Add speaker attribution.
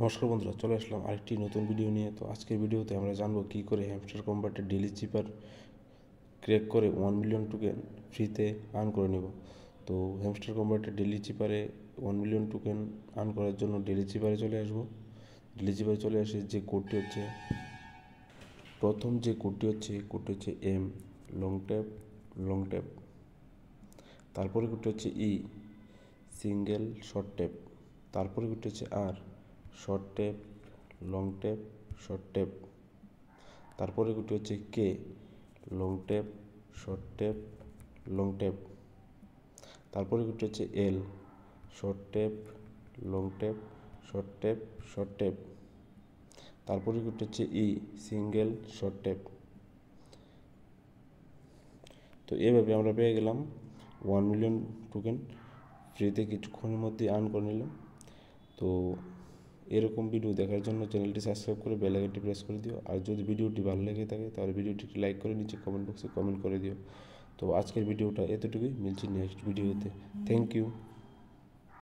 Speaker 1: নমস্কার বন্ধুরা, চলে আসলাম আরেকটি নতুন ভিডিও নিয়ে। তো আজকের ভিডিওতে আমরা জানবো কী করে হ্যামস্টার কম্বাটের ডেইলি চিপার ক্র্যাক করে 1 মিলিয়ন টোকেন ফ্রিতে আর্ন করে নেব। তো হ্যামস্টার কম্বাটের ডেইলি চিপারে 1 মিলিয়ন টোকেন আর্ন করার জন্য ডেইলি চিপারে চলে আসবো। ডেইলি চিপারে চলে আসে যে কোডটি হচ্ছে, প্রথম যে কোডটি হচ্ছে এম লং ট্যাপ, তারপরে কোডটি হচ্ছে ই সিঙ্গেল শর্ট ট্যাপ, তারপরে কোডটি হচ্ছে আর শর্ট ট্যাপ শর্ট ট্যাপ, তারপরে কোডটি হচ্ছে কে লং ট্যাপ লং ট্যাপ, তারপরে কোডটি হচ্ছে এল শর্ট ট্যাপ শর্ট ট্যাপ, তারপরে কোডটি হচ্ছে ই সিঙ্গেল শর্ট ট্যাপ। তো এভাবে আমরা পেয়ে গেলাম 1 মিলিয়ন টোকেন ফ্রিতে কিছুক্ষণের মধ্যে আর্ন করে নিলাম। তো এরকম ভিডিও দেখার জন্য চ্যানেলটি সাবস্ক্রাইব করে বেল আইকনটি প্রেস করে দিও। আর যদি ভিডিওটি ভালো লেগে থাকে তাহলে ভিডিওটি লাইক করে নিচে কমেন্ট বক্সে কমেন্ট করে দিও। তো আজকের ভিডিওটা এতটুকুই, মিলছি নেক্সট ভিডিওতে। Thank you.